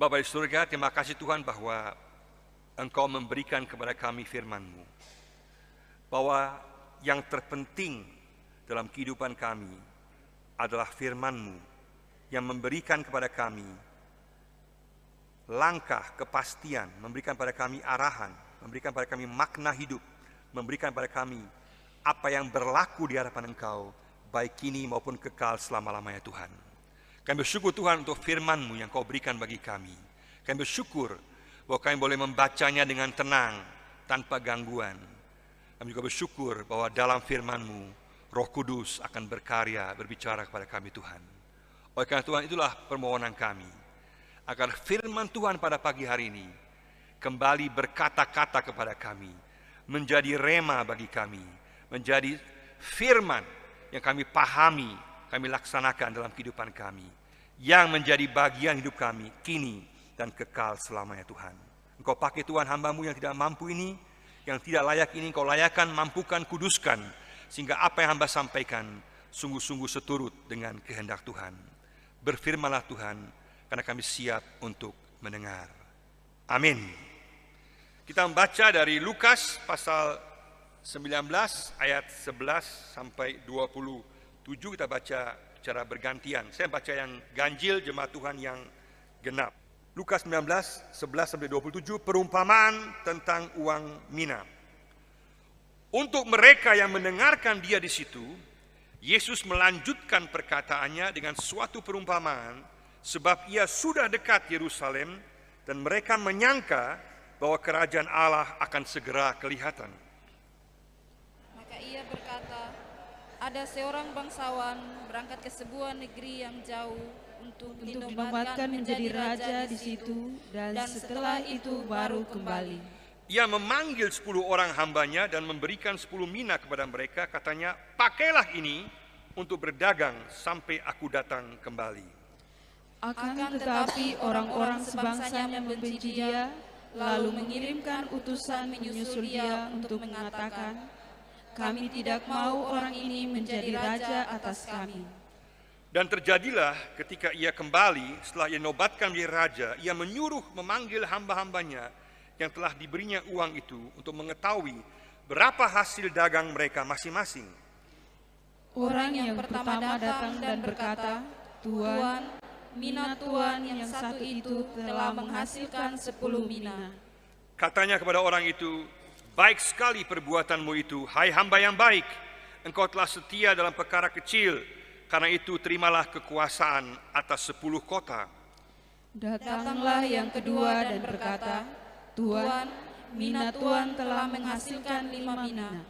Bapa di surga, terima kasih Tuhan bahwa Engkau memberikan kepada kami firman-Mu. Bahwa yang terpenting dalam kehidupan kami adalah firman-Mu yang memberikan kepada kami langkah, kepastian, memberikan pada kami arahan, memberikan pada kami makna hidup, memberikan pada kami apa yang berlaku di hadapan Engkau, baik kini maupun kekal selama-lamanya Tuhan. Kami bersyukur Tuhan untuk firman-Mu yang Kau berikan bagi kami. Kami bersyukur bahwa kami boleh membacanya dengan tenang, tanpa gangguan. Kami juga bersyukur bahwa dalam firman-Mu, Roh Kudus akan berkarya, berbicara kepada kami Tuhan. Oleh karena Tuhan, itulah permohonan kami. Agar firman Tuhan pada pagi hari ini kembali berkata-kata kepada kami, menjadi rema bagi kami, menjadi firman yang kami pahami, kami laksanakan dalam kehidupan kami, yang menjadi bagian hidup kami kini dan kekal selamanya Tuhan. Engkau pakai Tuhan hamba-Mu yang tidak mampu ini, yang tidak layak ini, Engkau layakan, mampukan, kuduskan, sehingga apa yang hamba sampaikan sungguh-sungguh seturut dengan kehendak Tuhan. Berfirmanlah Tuhan, karena kami siap untuk mendengar. Amin. Kita membaca dari Lukas pasal 19 ayat 11 sampai 27. Kita baca secara bergantian. Saya baca yang ganjil, jemaat Tuhan yang genap. Lukas 19, 11 sampai 27, perumpamaan tentang uang mina. Untuk mereka yang mendengarkan dia di situ, Yesus melanjutkan perkataannya dengan suatu perumpamaan, sebab ia sudah dekat Yerusalem dan mereka menyangka bahwa kerajaan Allah akan segera kelihatan. Maka ia berkata, ada seorang bangsawan berangkat ke sebuah negeri yang jauh untuk dinobatkan menjadi raja di situ, dan setelah itu baru kembali. Ia memanggil 10 orang hambanya dan memberikan 10 mina kepada mereka. Katanya, pakailah ini untuk berdagang sampai aku datang kembali. Akan tetapi orang-orang sebangsanya membenci dia, lalu mengirimkan utusan menyusul dia untuk mengatakan, kami tidak mau orang ini menjadi raja atas kami. Dan terjadilah ketika ia kembali, setelah ia nobatkan menjadi raja, ia menyuruh memanggil hamba-hambanya yang telah diberinya uang itu untuk mengetahui berapa hasil dagang mereka masing-masing. Orang yang pertama datang dan berkata, Tuan, mina Tuan yang satu itu telah menghasilkan 10 mina. Katanya kepada orang itu, baik sekali perbuatanmu itu, hai hamba yang baik. Engkau telah setia dalam perkara kecil, karena itu terimalah kekuasaan atas 10 kota. Datanglah yang kedua dan berkata, Tuan, mina Tuan telah menghasilkan 5 mina.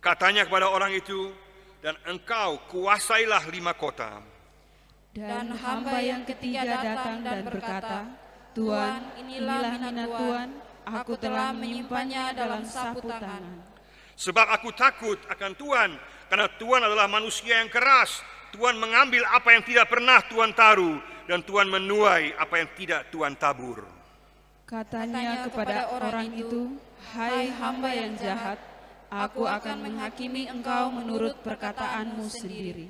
Katanya kepada orang itu, dan engkau kuasailah 5 kota. Dan hamba yang ketiga datang dan berkata, Tuan, inilah mina Tuan, aku telah menyimpannya dalam sapu tangan. Sebab aku takut akan Tuan, karena Tuan adalah manusia yang keras. Tuan mengambil apa yang tidak pernah Tuan taruh, dan Tuan menuai apa yang tidak Tuan tabur. Katanya kepada orang itu, hai hamba yang jahat, aku akan menghakimi engkau menurut perkataanmu sendiri.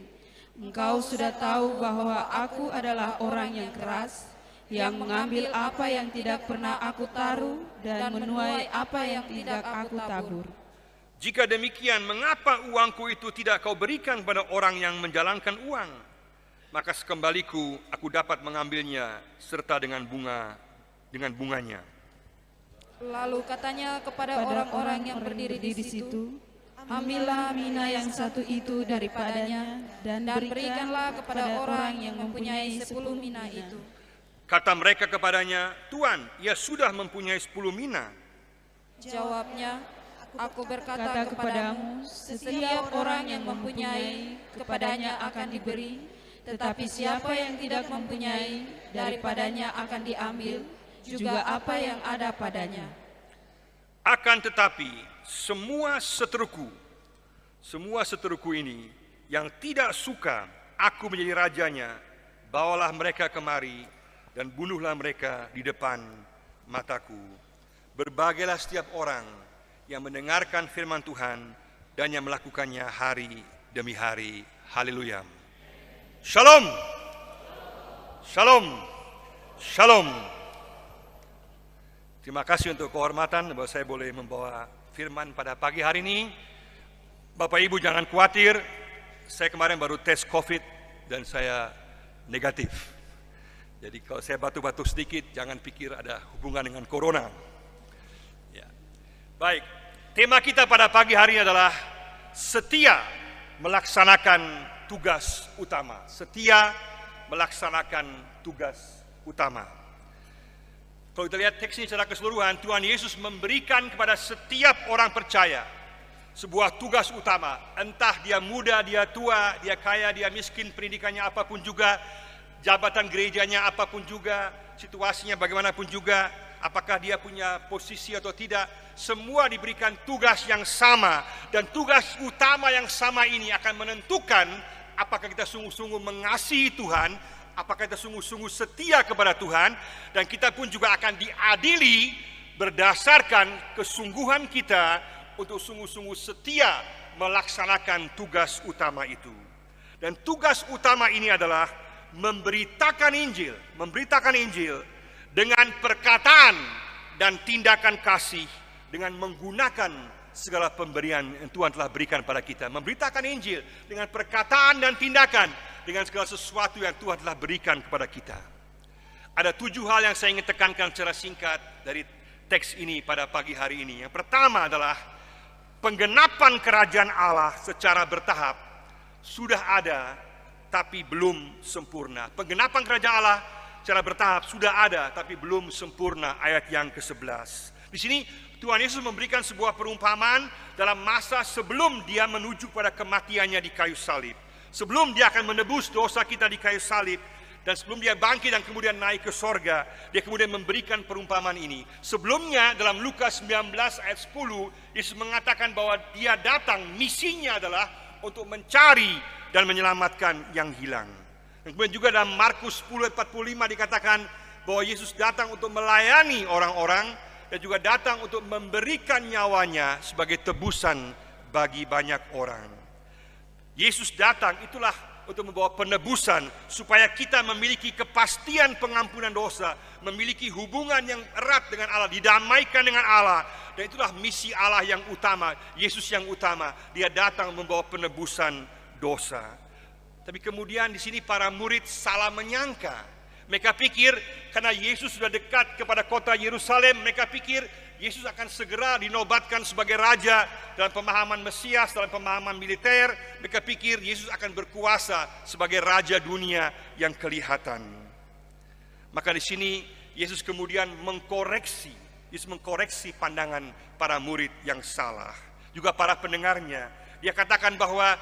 Engkau sudah tahu bahwa aku adalah orang yang keras, yang mengambil apa yang tidak pernah aku taruh dan menuai apa yang tidak aku tabur. Jika demikian, mengapa uangku itu tidak kau berikan kepada orang yang menjalankan uang? Maka sekembaliku aku dapat mengambilnya serta dengan bunganya. Lalu katanya kepada orang-orang yang berdiri di situ, ambillah mina yang satu itu daripadanya dan berikanlah kepada orang yang mempunyai 10 mina itu. Kata mereka kepadanya, Tuan, ia sudah mempunyai 10 mina. Jawabnya, aku berkata kepadamu, setiap orang yang mempunyai, kepadanya akan diberi, tetapi siapa yang tidak mempunyai, daripadanya akan diambil juga apa yang ada padanya. Akan tetapi, semua seteruku ini yang tidak suka aku menjadi rajanya, bawalah mereka kemari dan bunuhlah mereka di depan mataku. Berbahagialah setiap orang yang mendengarkan firman Tuhan dan yang melakukannya hari demi hari. Haleluya. Shalom. Shalom. Shalom. Terima kasih untuk kehormatan bahwa saya boleh membawa firman pada pagi hari ini. Bapak Ibu jangan khawatir, saya kemarin baru tes COVID dan saya negatif. Jadi kalau saya batuk-batuk sedikit, jangan pikir ada hubungan dengan corona. Ya. Baik, tema kita pada pagi hari adalah setia melaksanakan tugas utama. Setia melaksanakan tugas utama. Kalau kita lihat teks ini secara keseluruhan, Tuhan Yesus memberikan kepada setiap orang percaya sebuah tugas utama. Entah dia muda, dia tua, dia kaya, dia miskin, pendidikannya apapun juga, jabatan gerejanya apapun juga, situasinya bagaimanapun juga, apakah dia punya posisi atau tidak, semua diberikan tugas yang sama. Dan tugas utama yang sama ini akan menentukan apakah kita sungguh-sungguh mengasihi Tuhan, apakah kita sungguh-sungguh setia kepada Tuhan, dan kita pun juga akan diadili berdasarkan kesungguhan kita untuk sungguh-sungguh setia melaksanakan tugas utama itu. Dan tugas utama ini adalah memberitakan Injil dengan perkataan dan tindakan kasih, dengan menggunakan segala pemberian yang Tuhan telah berikan pada kita. Memberitakan Injil dengan perkataan dan tindakan, dengan segala sesuatu yang Tuhan telah berikan kepada kita. Ada 7 hal yang saya ingin tekankan secara singkat dari teks ini pada pagi hari ini. Yang pertama adalah penggenapan kerajaan Allah secara bertahap sudah ada tapi belum sempurna. Penggenapan kerajaan Allah secara bertahap sudah ada tapi belum sempurna, ayat yang ke-11. Di sini Tuhan Yesus memberikan sebuah perumpamaan dalam masa sebelum dia menuju pada kematiannya di kayu salib. Sebelum dia akan menebus dosa kita di kayu salib, dan sebelum dia bangkit dan kemudian naik ke sorga, dia kemudian memberikan perumpamaan ini. Sebelumnya dalam Lukas 19 ayat 10, Yesus mengatakan bahwa dia datang, misinya adalah untuk mencari dan menyelamatkan yang hilang. Dan kemudian juga dalam Markus 10 ayat 45 dikatakan bahwa Yesus datang untuk melayani orang-orang, dan juga datang untuk memberikan nyawanya sebagai tebusan bagi banyak orang. Yesus datang itulah untuk membawa penebusan supaya kita memiliki kepastian pengampunan dosa, memiliki hubungan yang erat dengan Allah, didamaikan dengan Allah. Dan itulah misi Allah yang utama, Yesus yang utama. Dia datang membawa penebusan dosa. Tapi kemudian di sini para murid salah menyangka. Mereka pikir karena Yesus sudah dekat kepada kota Yerusalem, mereka pikir Yesus akan segera dinobatkan sebagai raja dalam pemahaman Mesias, dalam pemahaman militer. Mereka pikir Yesus akan berkuasa sebagai raja dunia yang kelihatan. Maka di sini Yesus kemudian mengkoreksi pandangan para murid yang salah. Juga para pendengarnya. Dia katakan bahwa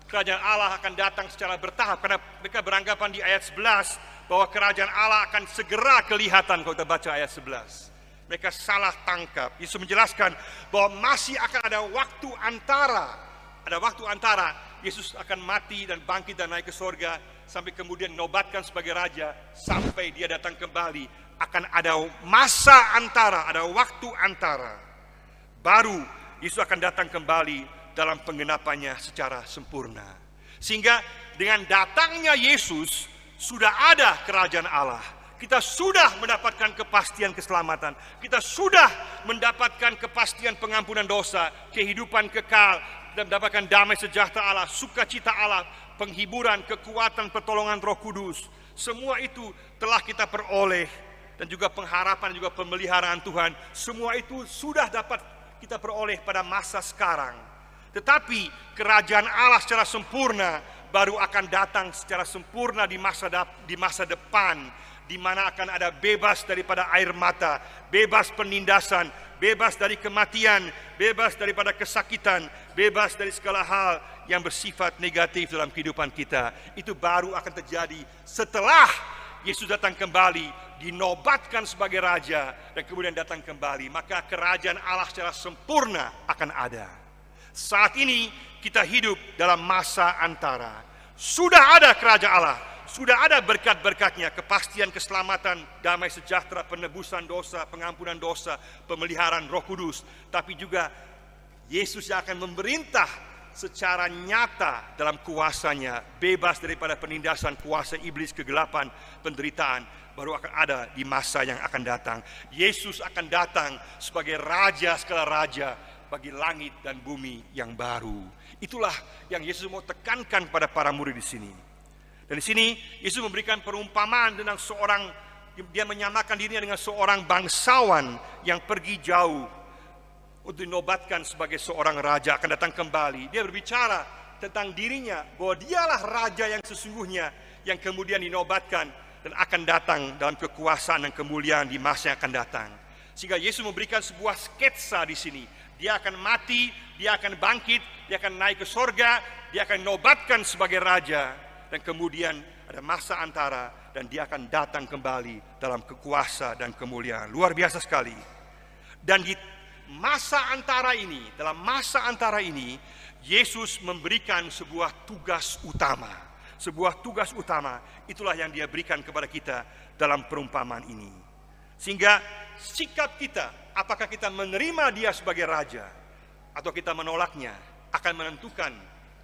kerajaan Allah akan datang secara bertahap, karena mereka beranggapan di ayat 11 bahwa kerajaan Allah akan segera kelihatan. Kalau kita baca ayat 11, mereka salah tangkap. Yesus menjelaskan bahwa masih akan ada waktu antara Yesus akan mati dan bangkit dan naik ke sorga, sampai kemudian nobatkan sebagai raja, sampai dia datang kembali. Akan ada masa antara, ada waktu antara, baru Yesus akan datang kembali dalam penggenapannya secara sempurna. Sehingga dengan datangnya Yesus sudah ada kerajaan Allah. Kita sudah mendapatkan kepastian keselamatan. Kita sudah mendapatkan kepastian pengampunan dosa, kehidupan kekal, dan mendapatkan damai sejahtera Allah, sukacita Allah, penghiburan, kekuatan, pertolongan Roh Kudus. Semua itu telah kita peroleh, dan juga pengharapan, juga pemeliharaan Tuhan. Semua itu sudah dapat kita peroleh pada masa sekarang. Tetapi kerajaan Allah secara sempurna baru akan datang secara sempurna di masa depan, di mana akan ada bebas daripada air mata, bebas penindasan, bebas dari kematian, bebas daripada kesakitan, bebas dari segala hal yang bersifat negatif dalam kehidupan kita. Itu baru akan terjadi setelah Yesus datang kembali, dinobatkan sebagai raja, dan kemudian datang kembali. Maka kerajaan Allah secara sempurna akan ada. Saat ini kita hidup dalam masa antara. Sudah ada kerajaan Allah, sudah ada berkat-berkatnya, kepastian keselamatan, damai sejahtera, penebusan dosa, pengampunan dosa, pemeliharaan Roh Kudus. Tapi juga Yesus yang akan memerintah secara nyata dalam kuasanya, bebas daripada penindasan kuasa iblis, kegelapan, penderitaan, baru akan ada di masa yang akan datang. Yesus akan datang sebagai raja segala raja bagi langit dan bumi yang baru. Itulah yang Yesus mau tekankan pada para murid di sini. Dan di sini Yesus memberikan perumpamaan tentang seorang, dia menyamakan dirinya dengan seorang bangsawan yang pergi jauh untuk dinobatkan sebagai seorang raja, akan datang kembali. Dia berbicara tentang dirinya bahwa dialah raja yang sesungguhnya, yang kemudian dinobatkan dan akan datang dalam kekuasaan dan kemuliaan di masa yang akan datang. Sehingga Yesus memberikan sebuah sketsa di sini. Dia akan mati, dia akan bangkit, dia akan naik ke sorga, dia akan dinobatkan sebagai raja, dan kemudian ada masa antara dan dia akan datang kembali dalam kekuasaan dan kemuliaan. Luar biasa sekali. Dan di masa antara ini, dalam masa antara ini, Yesus memberikan sebuah tugas utama. Sebuah tugas utama, itulah yang dia berikan kepada kita dalam perumpamaan ini. Sehingga sikap kita, apakah kita menerima dia sebagai raja atau kita menolaknya, akan menentukan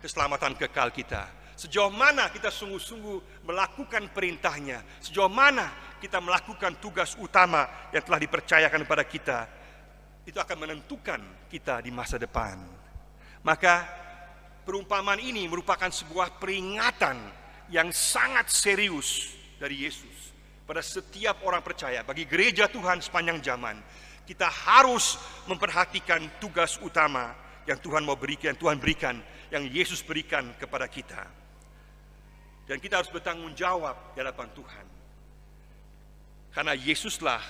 keselamatan kekal kita. Sejauh mana kita sungguh-sungguh melakukan perintahnya, sejauh mana kita melakukan tugas utama yang telah dipercayakan kepada kita, itu akan menentukan kita di masa depan. Maka perumpamaan ini merupakan sebuah peringatan yang sangat serius dari Yesus pada setiap orang percaya. Bagi gereja Tuhan sepanjang zaman, kita harus memperhatikan tugas utama yang Tuhan mau berikan, Tuhan berikan, yang Yesus berikan kepada kita. Dan kita harus bertanggung jawab di hadapan Tuhan. Karena Yesuslah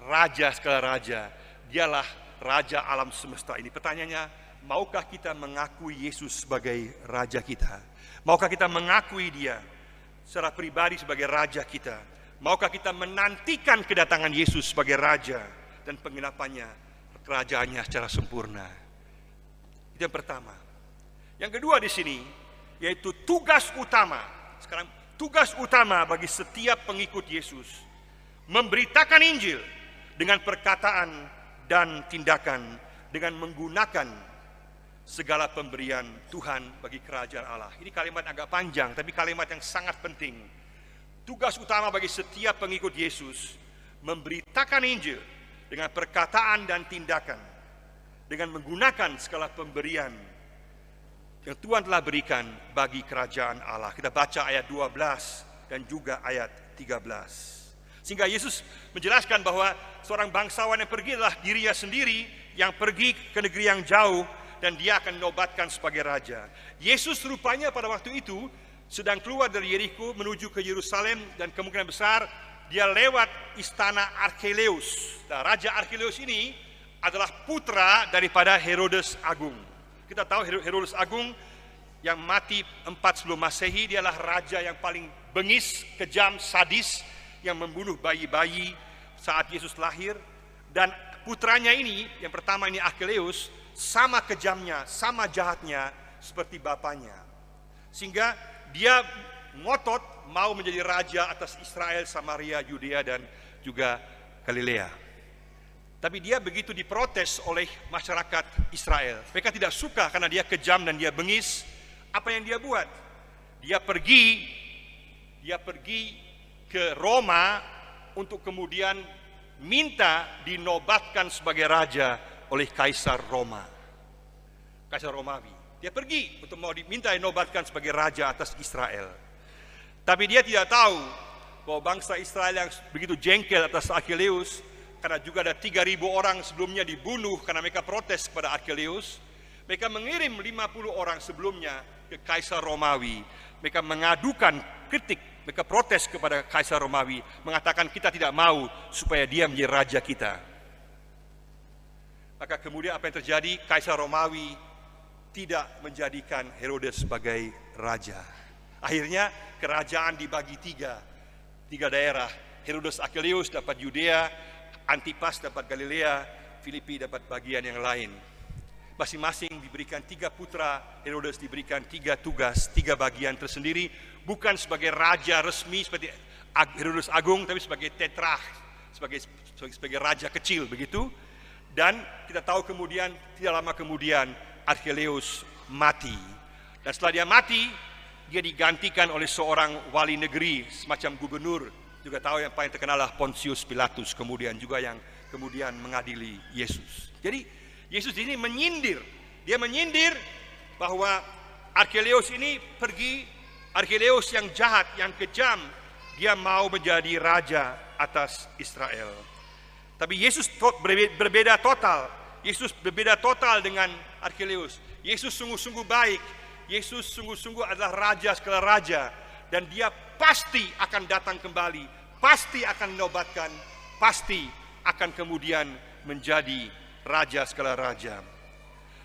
Raja segala raja, dialah Raja alam semesta ini. Pertanyaannya, maukah kita mengakui Yesus sebagai Raja kita? Maukah kita mengakui dia secara pribadi sebagai Raja kita? Maukah kita menantikan kedatangan Yesus sebagai Raja dan penggenapannya, kerajaannya secara sempurna? Itu yang pertama. Yang kedua di sini, yaitu tugas utama. Sekarang tugas utama bagi setiap pengikut Yesus, memberitakan Injil dengan perkataan dan tindakan, dengan menggunakan segala pemberian Tuhan bagi kerajaan Allah. Ini kalimat agak panjang, tapi kalimat yang sangat penting. Tugas utama bagi setiap pengikut Yesus, memberitakan Injil dengan perkataan dan tindakan, dengan menggunakan segala pemberian yang Tuhan telah berikan bagi kerajaan Allah. Kita baca ayat 12 dan juga ayat 13. Sehingga Yesus menjelaskan bahwa seorang bangsawan yang pergi adalah dirinya sendiri, yang pergi ke negeri yang jauh, dan dia akan dinobatkan sebagai raja. Yesus rupanya pada waktu itu sedang keluar dari Yeriko menuju ke Yerusalem, dan kemungkinan besar dia lewat istana Arkelaus. Nah, Raja Arkelaus ini adalah putra daripada Herodes Agung. Kita tahu Herodes Agung yang mati 4 sebelum Masehi, dia adalah raja yang paling bengis, kejam, sadis, yang membunuh bayi-bayi saat Yesus lahir. Dan putranya ini, yang pertama ini Arkelaus, sama kejamnya, sama jahatnya seperti bapaknya. Sehingga dia ngotot mau menjadi raja atas Israel, Samaria, Yudea, dan juga Galilea. Tapi dia begitu diprotes oleh masyarakat Israel. Mereka tidak suka karena dia kejam dan dia bengis. Apa yang dia buat? Dia pergi ke Roma untuk kemudian minta dinobatkan sebagai raja oleh Kaisar Roma, Kaisar Romawi. Dia pergi untuk mau diminta dinobatkan sebagai raja atas Israel. Tapi dia tidak tahu bahwa bangsa Israel yang begitu jengkel atas Arkelaus, karena juga ada 3.000 orang sebelumnya dibunuh karena mereka protes kepada Arkelaus, mereka mengirim 50 orang sebelumnya ke Kaisar Romawi. Mereka mengadukan kritik, mereka protes kepada Kaisar Romawi, mengatakan kita tidak mau supaya dia menjadi raja kita. Maka kemudian apa yang terjadi? Kaisar Romawi tidak menjadikan Herodes sebagai raja. Akhirnya kerajaan dibagi tiga daerah. Herodes Arkelaus dapat Yudea, Antipas dapat Galilea, Filipi dapat bagian yang lain. Masing-masing diberikan 3 putra, Herodes diberikan 3 tugas, 3 bagian tersendiri, bukan sebagai raja resmi seperti Herodes Agung, tapi sebagai tetrarch, sebagai raja kecil begitu. Dan kita tahu kemudian tidak lama kemudian Arkelaus mati. Dan setelah dia mati, dia digantikan oleh seorang wali negeri, semacam gubernur. Juga tahu yang paling terkenal adalah Pontius Pilatus, kemudian juga yang kemudian mengadili Yesus. Jadi Yesus ini menyindir. Dia menyindir bahwa Archelaus ini pergi, Archelaus yang jahat, yang kejam, dia mau menjadi raja atas Israel. Tapi Yesus berbeda total. Yesus berbeda total dengan Archelaus. Yesus sungguh-sungguh baik. Yesus sungguh-sungguh adalah raja segala raja. Dan dia pasti akan datang kembali. Pasti akan menobatkan. Pasti akan kemudian menjadi raja segala raja.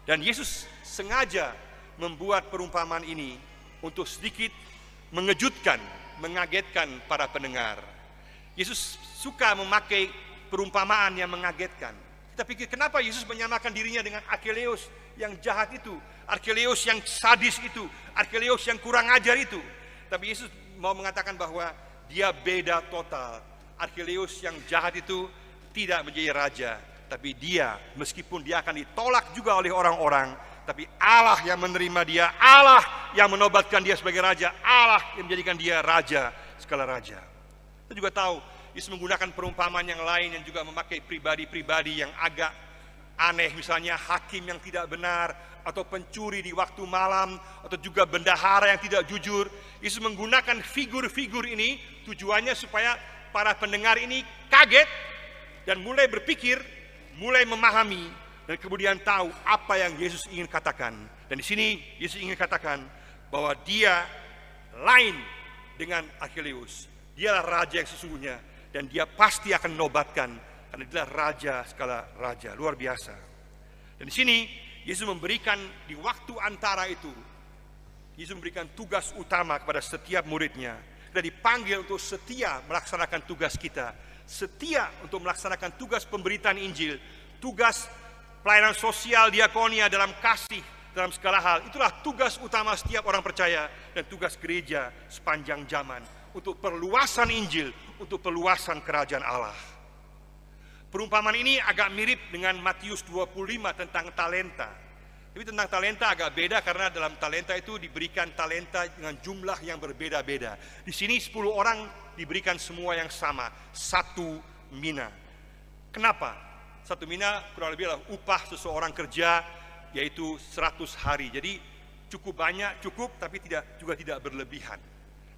Dan Yesus sengaja membuat perumpamaan ini untuk sedikit mengejutkan, mengagetkan para pendengar. Yesus suka memakai perumpamaan yang mengagetkan. Kita pikir, kenapa Yesus menyamakan dirinya dengan Archelaus yang jahat itu, Archelaus yang sadis itu, Archelaus yang kurang ajar itu? Tapi Yesus mau mengatakan bahwa dia beda total. Archelaus yang jahat itu tidak menjadi raja, tapi dia, meskipun dia akan ditolak juga oleh orang-orang, tapi Allah yang menerima dia, Allah yang menobatkan dia sebagai raja, Allah yang menjadikan dia raja segala raja. Kita juga tahu Yesus menggunakan perumpamaan yang lain yang juga memakai pribadi-pribadi yang agak aneh, misalnya hakim yang tidak benar, atau pencuri di waktu malam, atau juga bendahara yang tidak jujur. Yesus menggunakan figur-figur ini tujuannya supaya para pendengar ini kaget dan mulai berpikir, mulai memahami, dan kemudian tahu apa yang Yesus ingin katakan. Dan di sini Yesus ingin katakan bahwa dia lain dengan Archelaus. Dialah raja yang sesungguhnya, dan dia pasti akan menobatkan, karena dialah raja segala raja. Luar biasa. Dan di sini Yesus memberikan di waktu antara itu, Yesus memberikan tugas utama kepada setiap muridnya. Kita dipanggil untuk setia melaksanakan tugas kita, setia untuk melaksanakan tugas pemberitaan Injil, tugas pelayanan sosial diakonia dalam kasih, dalam segala hal. Itulah tugas utama setiap orang percaya dan tugas gereja sepanjang zaman, untuk perluasan Injil, untuk perluasan kerajaan Allah. Perumpamaan ini agak mirip dengan Matius 25 tentang talenta. Tapi tentang talenta agak beda, karena dalam talenta itu diberikan talenta dengan jumlah yang berbeda-beda. Di sini 10 orang diberikan semua yang sama, 1 mina. Kenapa? 1 mina kurang lebih adalah upah seseorang kerja, yaitu 100 hari. Jadi cukup banyak, cukup, tapi juga tidak berlebihan.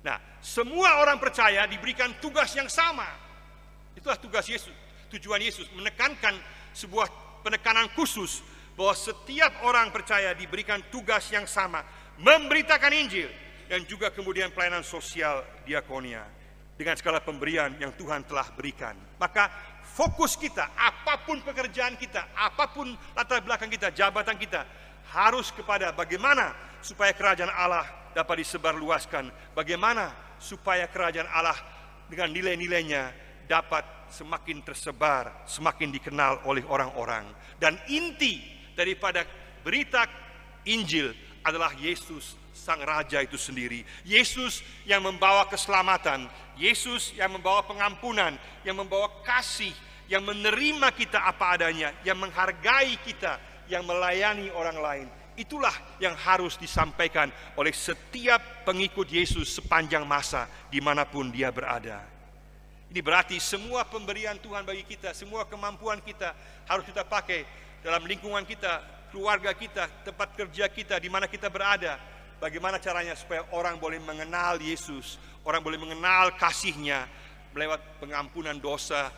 Nah, semua orang percaya diberikan tugas yang sama. Itulah tugas Yesus, tujuan Yesus, menekankan sebuah penekanan khusus bahwa setiap orang percaya diberikan tugas yang sama, memberitakan Injil, dan juga kemudian pelayanan sosial diakonia dengan segala pemberian yang Tuhan telah berikan. Maka fokus kita, apapun pekerjaan kita, apapun latar belakang kita, jabatan kita, harus kepada bagaimana supaya kerajaan Allah dapat disebarluaskan, bagaimana supaya kerajaan Allah dengan nilai-nilainya dapat semakin tersebar, semakin dikenal oleh orang-orang. Dan inti daripada berita Injil adalah Yesus Sang Raja itu sendiri. Yesus yang membawa keselamatan, Yesus yang membawa pengampunan, yang membawa kasih, yang menerima kita apa adanya, yang menghargai kita, yang melayani orang lain. Itulah yang harus disampaikan oleh setiap pengikut Yesus sepanjang masa, dimanapun dia berada. Ini berarti semua pemberian Tuhan bagi kita, semua kemampuan kita harus kita pakai dalam lingkungan kita, keluarga kita, tempat kerja kita, di mana kita berada. Bagaimana caranya supaya orang boleh mengenal Yesus, orang boleh mengenal kasih-Nya lewat pengampunan dosa,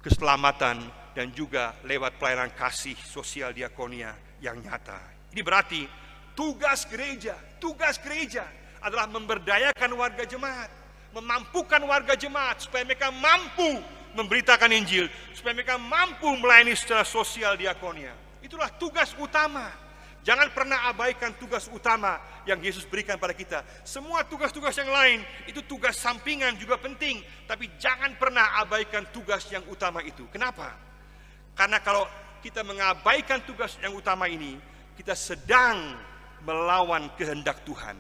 keselamatan, dan juga lewat pelayanan kasih sosial diakonia yang nyata. Ini berarti tugas gereja adalah memberdayakan warga jemaat, memampukan warga jemaat supaya mereka mampu memberitakan Injil, supaya mereka mampu melayani secara sosial diakonia. Itulah tugas utama. Jangan pernah abaikan tugas utama yang Yesus berikan pada kita. Semua tugas-tugas yang lain itu tugas sampingan juga penting, tapi jangan pernah abaikan tugas yang utama itu. Kenapa? Karena kalau kita mengabaikan tugas yang utama ini, kita sedang melawan kehendak Tuhan.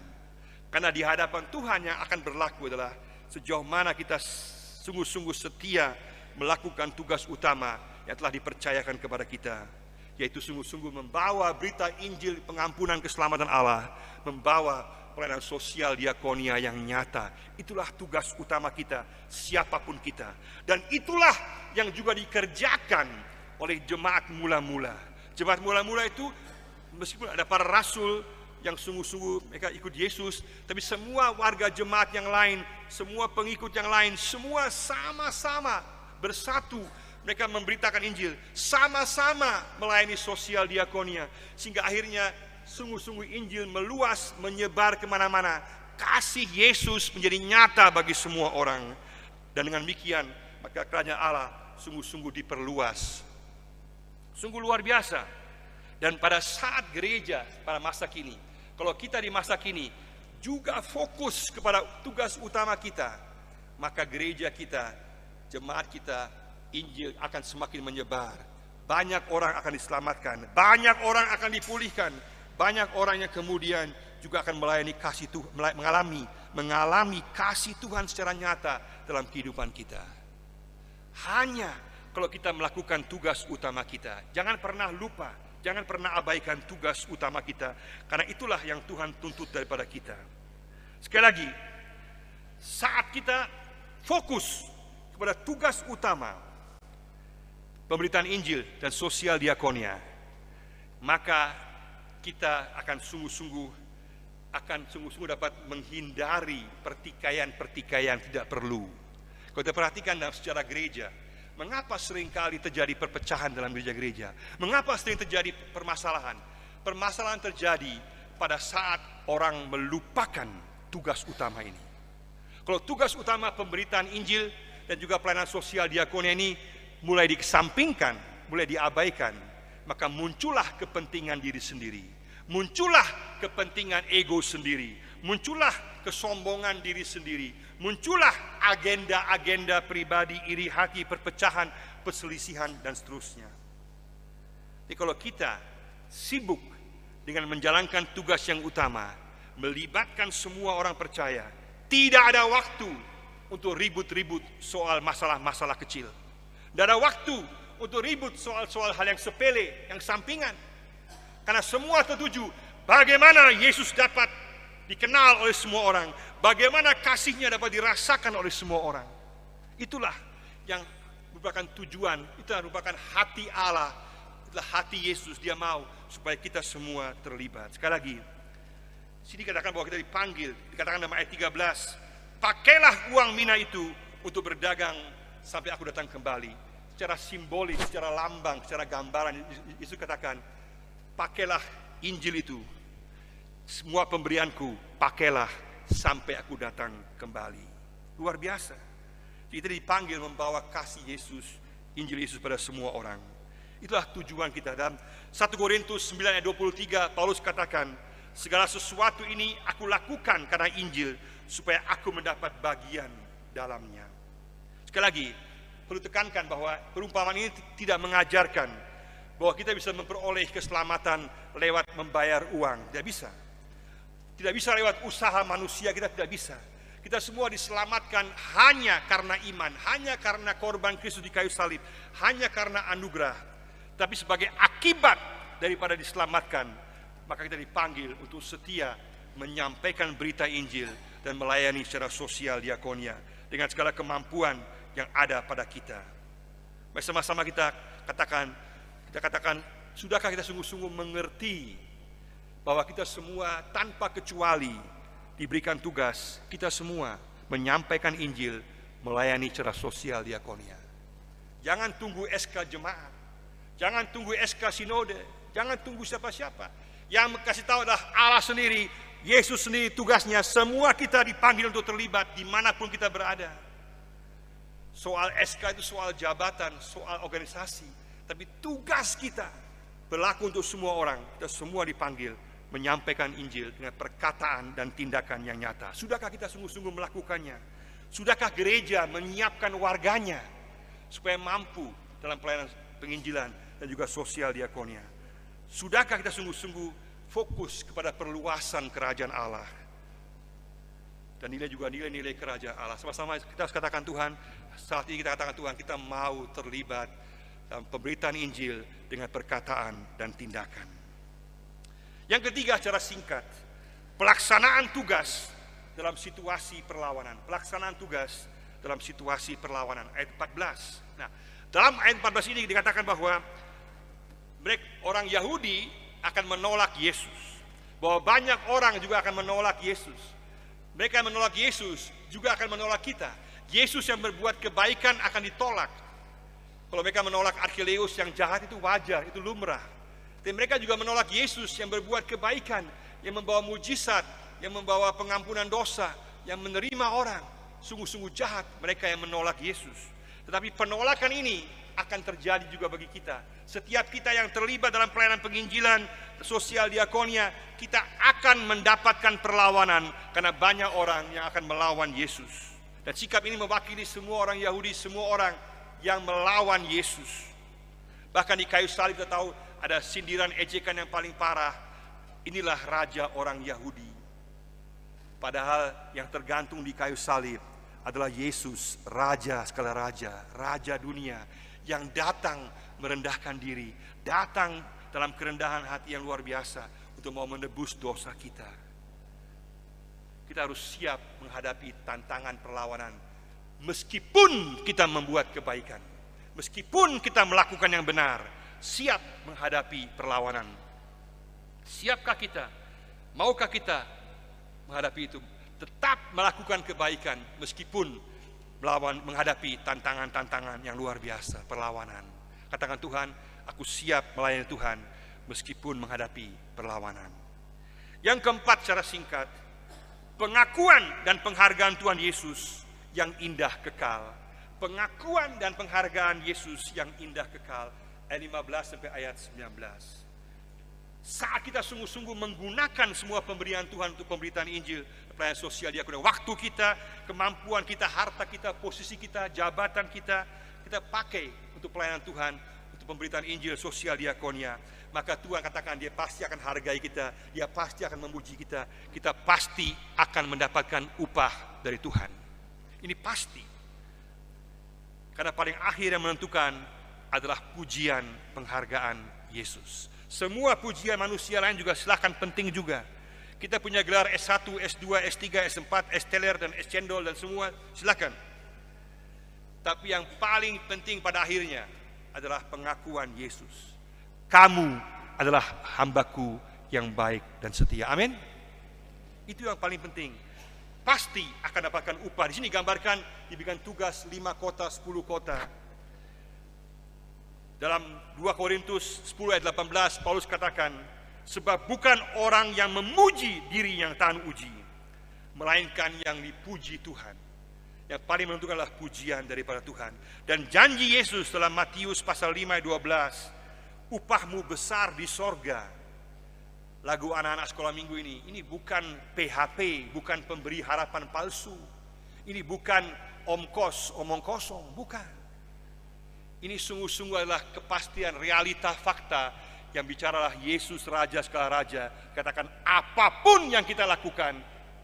Karena di hadapan Tuhan yang akan berlaku adalah sejauh mana kita sungguh-sungguh setia melakukan tugas utama yang telah dipercayakan kepada kita. yaitu sungguh-sungguh membawa berita Injil pengampunan keselamatan Allah, membawa pelayanan sosial diakonia yang nyata. Itulah tugas utama kita, siapapun kita. Dan itulah yang juga dikerjakan oleh jemaat mula-mula. Jemaat mula-mula itu meskipun ada para rasul yang sungguh-sungguh mereka ikut Yesus, tapi semua warga jemaat yang lain, semua pengikut yang lain, semua sama-sama bersatu. Mereka memberitakan Injil, sama-sama melayani sosial diakonia, sehingga akhirnya sungguh-sungguh Injil meluas, menyebar kemana-mana. Kasih Yesus menjadi nyata bagi semua orang. Dan dengan demikian, maka kerajaan Allah sungguh-sungguh diperluas. Sungguh luar biasa. Dan pada saat gereja pada masa kini, kalau kita di masa kini juga fokus kepada tugas utama kita, maka gereja kita, jemaat kita, Injil akan semakin menyebar. Banyak orang akan diselamatkan, banyak orang akan dipulihkan, banyak orang yang kemudian juga akan melayani kasih Tuhan, mengalami kasih Tuhan secara nyata dalam kehidupan kita. Hanya kalau kita melakukan tugas utama kita, jangan pernah lupa, jangan pernah abaikan tugas utama kita, karena itulah yang Tuhan tuntut daripada kita. Sekali lagi, saat kita fokus kepada tugas utama pemberitaan Injil dan sosial diakonia, maka kita akan sungguh-sungguh dapat menghindari pertikaian-pertikaian tidak perlu. Kalau kita perhatikan dalam sejarah gereja, mengapa seringkali terjadi perpecahan dalam gereja-gereja? Mengapa sering terjadi permasalahan? Permasalahan terjadi pada saat orang melupakan tugas utama ini. Kalau tugas utama pemberitaan Injil dan juga pelayanan sosial diakonia ini mulai dikesampingkan, mulai diabaikan, maka muncullah kepentingan diri sendiri, muncullah kepentingan ego sendiri, muncullah kesombongan diri sendiri, muncullah agenda-agenda pribadi, iri hati, perpecahan, perselisihan, dan seterusnya. Jadi kalau kita sibuk dengan menjalankan tugas yang utama, melibatkan semua orang percaya, tidak ada waktu untuk ribut-ribut soal masalah-masalah kecil. Tidak ada waktu untuk ribut soal-soal hal yang sepele, yang sampingan. Karena semua tertuju bagaimana Yesus dapat dikenal oleh semua orang, bagaimana kasihnya dapat dirasakan oleh semua orang. Itulah yang merupakan tujuan, itu merupakan hati Allah, itulah hati Yesus. Dia mau supaya kita semua terlibat. Sekali lagi, sini dikatakan bahwa kita dipanggil, dikatakan dalam ayat 13, pakailah uang mina itu untuk berdagang sampai aku datang kembali. Secara simbolis, secara lambang, secara gambaran, Yesus katakan, pakailah Injil itu, semua pemberianku, pakailah sampai aku datang kembali. Luar biasa. Kita dipanggil membawa kasih Yesus, Injil Yesus pada semua orang. Itulah tujuan kita. Dan 1 Korintus 9 ayat 23, Paulus katakan, segala sesuatu ini aku lakukan karena Injil, supaya aku mendapat bagian dalamnya. Sekali lagi, perlu tekankan bahwa perumpamaan ini tidak mengajarkan bahwa kita bisa memperoleh keselamatan lewat membayar uang. Tidak bisa. Tidak bisa lewat usaha manusia, kita tidak bisa. Kita semua diselamatkan hanya karena iman, hanya karena korban Kristus di kayu salib, hanya karena anugerah. Tapi sebagai akibat daripada diselamatkan, maka kita dipanggil untuk setia menyampaikan berita Injil dan melayani secara sosial diakonia dengan segala kemampuan yang ada pada kita. Bersama-sama kita katakan, sudahkah kita sungguh-sungguh mengerti bahwa kita semua tanpa kecuali diberikan tugas, kita semua menyampaikan Injil, melayani secara sosial diakonia. Jangan tunggu SK jemaat, jangan tunggu SK sinode, jangan tunggu siapa-siapa. Yang kasih tahu adalah Allah sendiri, Yesus sendiri. Tugasnya semua kita dipanggil untuk terlibat dimanapun kita berada. Soal SK itu soal jabatan, soal organisasi. Tapi tugas kita berlaku untuk semua orang. Kita semua dipanggil menyampaikan Injil dengan perkataan dan tindakan yang nyata. Sudahkah kita sungguh-sungguh melakukannya? Sudahkah gereja menyiapkan warganya supaya mampu dalam pelayanan penginjilan dan juga sosial diakonia? Sudahkah kita sungguh-sungguh fokus kepada perluasan kerajaan Allah? Dan nilai juga nilai-nilai kerajaan Allah. Sama-sama kita katakan, Tuhan, saat ini kita katakan, Tuhan, kita mau terlibat dalam pemberitaan Injil dengan perkataan dan tindakan. Yang ketiga, secara singkat, pelaksanaan tugas dalam situasi perlawanan. Pelaksanaan tugas dalam situasi perlawanan, ayat 14. Nah, dalam ayat 14 ini dikatakan bahwa orang Yahudi akan menolak Yesus. Bahwa banyak orang juga akan menolak Yesus. Mereka yang menolak Yesus juga akan menolak kita. Yesus yang berbuat kebaikan akan ditolak. Kalau mereka menolak Archelaus yang jahat itu wajar, itu lumrah. Dan mereka juga menolak Yesus yang berbuat kebaikan, yang membawa mujizat, yang membawa pengampunan dosa, yang menerima orang. Sungguh-sungguh jahat mereka yang menolak Yesus. Tetapi penolakan ini akan terjadi juga bagi kita. Setiap kita yang terlibat dalam pelayanan penginjilan, sosial diakonia, kita akan mendapatkan perlawanan karena banyak orang yang akan melawan Yesus. Dan sikap ini mewakili semua orang Yahudi, semua orang yang melawan Yesus. Bahkan di kayu salib kita tahu ada sindiran ejekan yang paling parah. Inilah raja orang Yahudi. Padahal yang tergantung di kayu salib adalah Yesus, raja segala raja, raja dunia, yang datang merendahkan diri, datang dalam kerendahan hati yang luar biasa untuk mau menebus dosa kita. Kita harus siap menghadapi tantangan perlawanan, meskipun kita membuat kebaikan, meskipun kita melakukan yang benar, siap menghadapi perlawanan. Siapkah kita? Maukah kita menghadapi itu? Tetap melakukan kebaikan meskipun menghadapi tantangan-tantangan yang luar biasa, perlawanan. Katakan, Tuhan, aku siap melayani Tuhan meskipun menghadapi perlawanan. Yang keempat, secara singkat, pengakuan dan penghargaan Tuhan Yesus yang indah kekal. Pengakuan dan penghargaan Yesus yang indah kekal. Ayat 15 sampai ayat 19. Saat kita sungguh-sungguh menggunakan semua pemberian Tuhan untuk pemberitaan Injil, pelayanan sosial diakonia, waktu kita, kemampuan kita, harta kita, posisi kita, jabatan kita, kita pakai untuk pelayanan Tuhan, untuk pemberitaan Injil sosial diakonia, maka Tuhan katakan dia pasti akan hargai kita, dia pasti akan memuji kita, kita pasti akan mendapatkan upah dari Tuhan. Ini pasti. Karena paling akhir yang menentukan adalah pujian penghargaan Yesus. Semua pujian manusia lain juga silakan, penting juga. Kita punya gelar S1, S2, S3, S4, S-Teler dan S-Cendol dan semua, silakan. Tapi yang paling penting pada akhirnya adalah pengakuan Yesus. Kamu adalah hambaku yang baik dan setia. Amin. Itu yang paling penting. Pasti akan dapatkan upah. Di sini gambarkan diberikan tugas 5 kota, 10 kota. Dalam 2 Korintus 10 ayat 18, Paulus katakan, sebab bukan orang yang memuji diri yang tahan uji, melainkan yang dipuji Tuhan. Yang paling menentukan adalah pujian daripada Tuhan. Dan janji Yesus dalam Matius pasal 5 ayat 12, upahmu besar di sorga. Lagu anak-anak sekolah minggu ini bukan PHP, bukan pemberi harapan palsu. Ini bukan omong kosong, bukan. Ini sungguh-sungguh adalah kepastian, realita, fakta yang bicaralah Yesus Raja segala Raja. Katakan apapun yang kita lakukan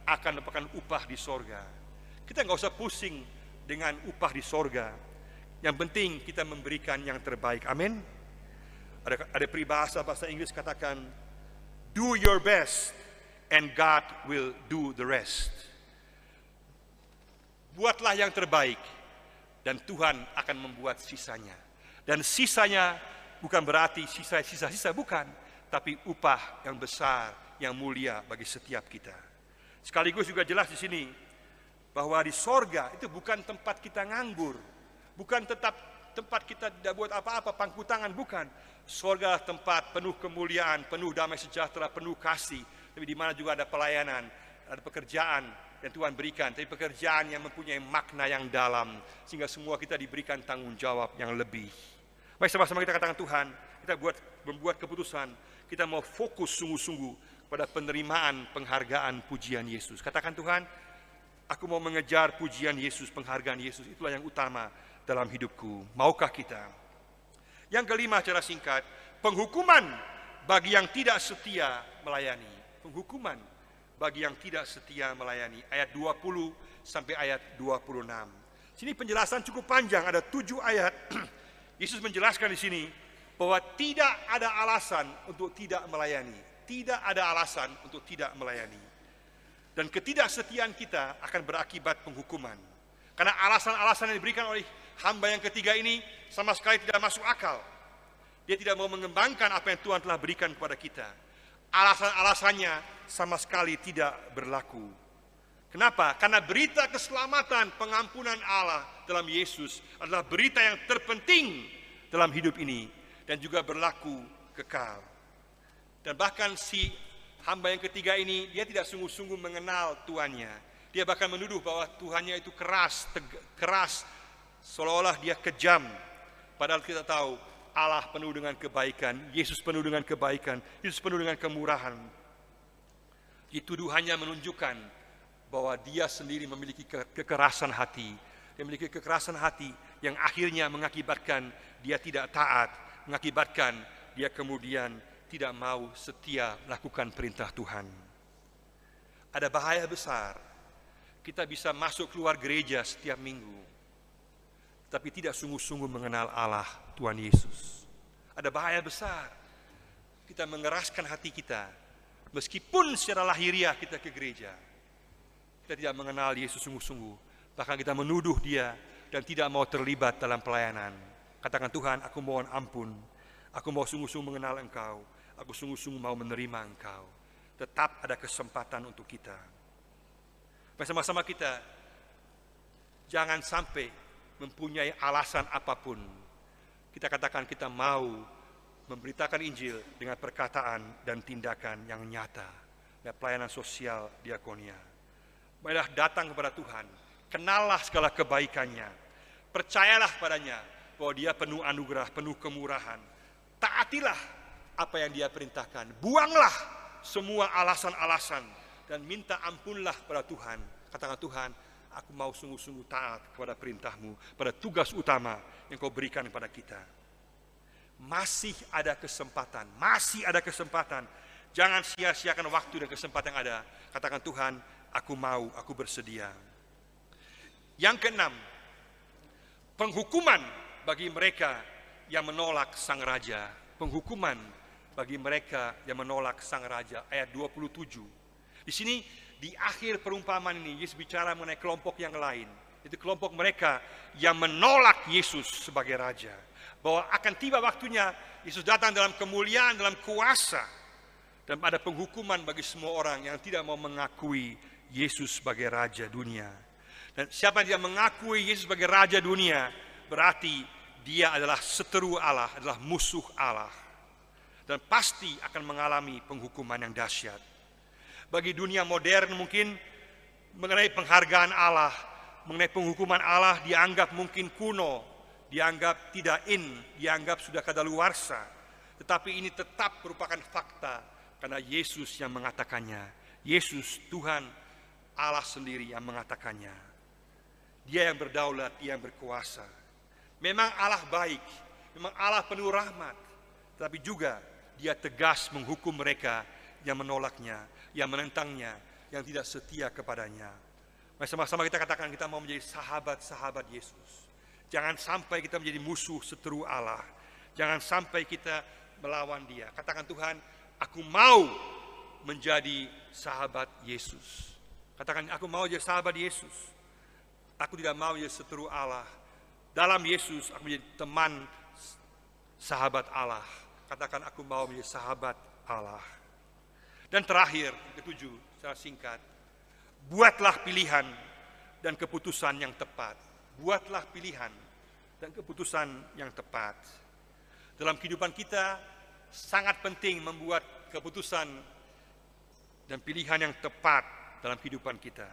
akan dapatkan upah di sorga. Kita nggak usah pusing dengan upah di sorga. Yang penting kita memberikan yang terbaik. Amin. Ada peribahasa bahasa Inggris katakan, do your best and God will do the rest. Buatlah yang terbaik dan Tuhan akan membuat sisanya. Dan sisanya bukan berarti sisa-sisa, bukan. Tapi upah yang besar, yang mulia bagi setiap kita. Sekaligus juga jelas di sini, bahwa di sorga itu bukan tempat kita nganggur. Bukan tempat kita tidak buat apa-apa, pangku tangan, bukan. Sorga tempat penuh kemuliaan, penuh damai sejahtera, penuh kasih. Tapi di mana juga ada pelayanan, ada pekerjaan yang Tuhan berikan, tapi pekerjaan yang mempunyai makna yang dalam, sehingga semua kita diberikan tanggung jawab yang lebih. Mari sama-sama kita katakan, Tuhan, kita membuat keputusan, kita mau fokus sungguh-sungguh pada penerimaan penghargaan pujian Yesus. Katakan, Tuhan, aku mau mengejar pujian Yesus, penghargaan Yesus, itulah yang utama dalam hidupku. Maukah kita? Yang kelima, secara singkat, penghukuman bagi yang tidak setia melayani. Penghukuman bagi yang tidak setia melayani. Ayat 20 sampai ayat 26. Sini penjelasan cukup panjang, ada 7 ayat Yesus menjelaskan di sini bahwa tidak ada alasan untuk tidak melayani. Tidak ada alasan untuk tidak melayani. Dan ketidaksetiaan kita akan berakibat penghukuman. Karena alasan-alasan yang diberikan oleh hamba yang ketiga ini sama sekali tidak masuk akal. Dia tidak mau mengembangkan apa yang Tuhan telah berikan kepada kita. Alasan-alasannya sama sekali tidak berlaku. Kenapa? Karena berita keselamatan, pengampunan Allah dalam Yesus adalah berita yang terpenting dalam hidup ini dan juga berlaku kekal. Dan bahkan si hamba yang ketiga ini, dia tidak sungguh-sungguh mengenal Tuhannya. Dia bahkan menuduh bahwa Tuhannya itu keras, seolah-olah dia kejam. Padahal kita tahu Allah penuh dengan kebaikan, Yesus penuh dengan kebaikan, Yesus penuh dengan kemurahan. Tuduhannya menunjukkan bahwa dia sendiri memiliki kekerasan hati. Dia memiliki kekerasan hati yang akhirnya mengakibatkan dia tidak taat, mengakibatkan dia kemudian tidak mau setia melakukan perintah Tuhan. Ada bahaya besar. Kita bisa masuk keluar gereja setiap minggu, tapi tidak sungguh-sungguh mengenal Allah, Tuhan Yesus. Ada bahaya besar. Kita mengeraskan hati kita, meskipun secara lahiriah kita ke gereja. Kita tidak mengenal Yesus sungguh-sungguh. Bahkan kita menuduh dia dan tidak mau terlibat dalam pelayanan. Katakan, Tuhan, aku mohon ampun. Aku mau sungguh-sungguh mengenal Engkau. Aku sungguh-sungguh mau menerima Engkau. Tetap ada kesempatan untuk kita. Bersama-sama kita, jangan sampai mempunyai alasan apapun. Kita katakan kita mau memberitakan Injil dengan perkataan dan tindakan yang nyata. Dan pelayanan sosial diakonia. Marilah datang kepada Tuhan. Kenallah segala kebaikannya. Percayalah padanya bahwa dia penuh anugerah, penuh kemurahan. Taatilah apa yang dia perintahkan. Buanglah semua alasan-alasan dan minta ampunlah pada Tuhan. Katakan, Tuhan, aku mau sungguh-sungguh taat kepada perintahmu, pada tugas utama yang kau berikan kepada kita. Masih ada kesempatan, masih ada kesempatan. Jangan sia-siakan waktu dan kesempatan yang ada. Katakan, Tuhan, aku mau, aku bersedia. Yang keenam, penghukuman bagi mereka yang menolak sang raja. Penghukuman bagi mereka yang menolak sang raja. Ayat 27. Di sini, di akhir perumpamaan ini, Yesus bicara mengenai kelompok yang lain. Itu kelompok mereka yang menolak Yesus sebagai raja. Bahwa akan tiba waktunya Yesus datang dalam kemuliaan, dalam kuasa. Dan ada penghukuman bagi semua orang yang tidak mau mengakui Yesus sebagai raja dunia. Dan siapa yang tidak mengakui Yesus sebagai raja dunia, berarti dia adalah seteru Allah, adalah musuh Allah. Dan pasti akan mengalami penghukuman yang dahsyat. Bagi dunia modern mungkin mengenai penghargaan Allah, mengenai penghukuman Allah dianggap mungkin kuno, dianggap tidak dianggap sudah kadaluarsa. Tetapi ini tetap merupakan fakta karena Yesus yang mengatakannya. Yesus, Tuhan Allah sendiri yang mengatakannya. Dia yang berdaulat, dia yang berkuasa. Memang Allah baik, memang Allah penuh rahmat, tapi juga dia tegas menghukum mereka yang menolaknya, yang menentangnya, yang tidak setia kepadanya. Mari sama-sama kita katakan kita mau menjadi sahabat-sahabat Yesus. Jangan sampai kita menjadi musuh seteru Allah. Jangan sampai kita melawan dia. Katakan, Tuhan, aku mau menjadi sahabat Yesus. Katakan, aku mau jadi sahabat Yesus. Aku tidak mau menjadi seteru Allah. Dalam Yesus aku menjadi teman sahabat Allah. Katakan, aku mau menjadi sahabat Allah. Dan terakhir, ketujuh, secara singkat, buatlah pilihan dan keputusan yang tepat. Buatlah pilihan dan keputusan yang tepat. Dalam kehidupan kita, sangat penting membuat keputusan dan pilihan yang tepat dalam kehidupan kita.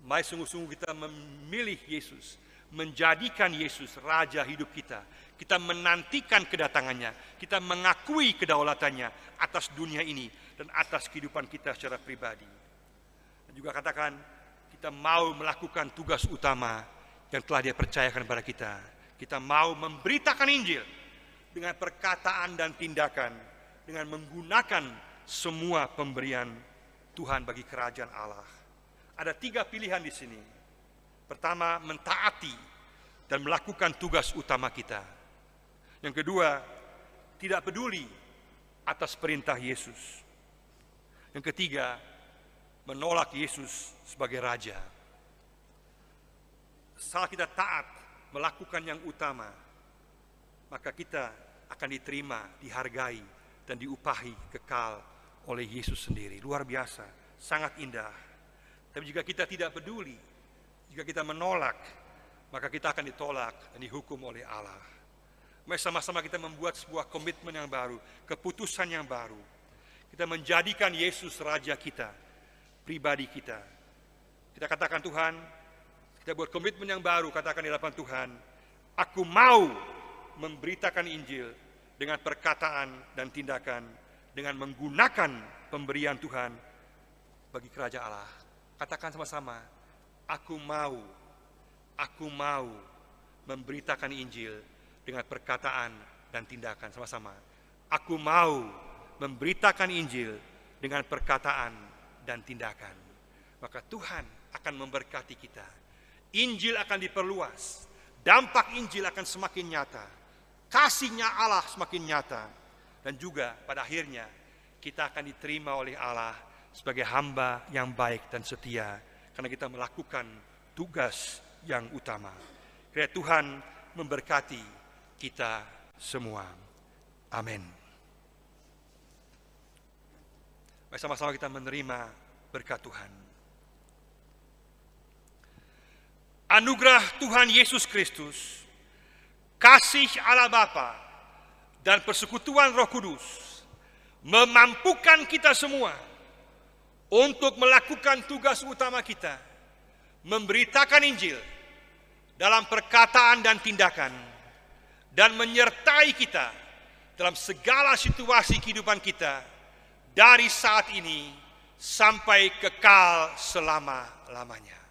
Mari sungguh-sungguh kita memilih Yesus, menjadikan Yesus Raja hidup kita. Kita menantikan kedatangannya, kita mengakui kedaulatannya atas dunia ini dan atas kehidupan kita secara pribadi. Dan juga katakan, kita mau melakukan tugas utama yang telah Dia percayakan kepada kita. Kita mau memberitakan Injil dengan perkataan dan tindakan, dengan menggunakan semua pemberian Tuhan bagi kerajaan Allah. Ada 3 pilihan di sini. Pertama, mentaati dan melakukan tugas utama kita. Yang kedua, tidak peduli atas perintah Yesus. Yang ketiga, menolak Yesus sebagai Raja. Saat kita taat melakukan yang utama, maka kita akan diterima, dihargai, dan diupahi kekal oleh Yesus sendiri. Luar biasa, sangat indah. Tapi jika kita tidak peduli, jika kita menolak, maka kita akan ditolak dan dihukum oleh Allah. Mari sama-sama kita membuat sebuah komitmen yang baru, keputusan yang baru. Kita menjadikan Yesus Raja kita, pribadi kita. Kita katakan, Tuhan, kita buat komitmen yang baru, katakan di hadapan Tuhan, aku mau memberitakan Injil dengan perkataan dan tindakan, dengan menggunakan pemberian Tuhan bagi kerajaan Allah. Katakan sama-sama, aku mau memberitakan Injil dengan perkataan dan tindakan. Sama-sama, aku mau memberitakan Injil dengan perkataan dan tindakan. Maka Tuhan akan memberkati kita. Injil akan diperluas, dampak Injil akan semakin nyata, kasihnya Allah semakin nyata, dan juga pada akhirnya kita akan diterima oleh Allah sebagai hamba yang baik dan setia, karena kita melakukan tugas yang utama. Kiranya Tuhan memberkati kita semua. Amin. Mari sama-sama kita menerima berkat Tuhan. Anugerah Tuhan Yesus Kristus, kasih Allah Bapa, dan persekutuan Roh Kudus memampukan kita semua untuk melakukan tugas utama kita, memberitakan Injil dalam perkataan dan tindakan, dan menyertai kita dalam segala situasi kehidupan kita dari saat ini sampai kekal selama-lamanya.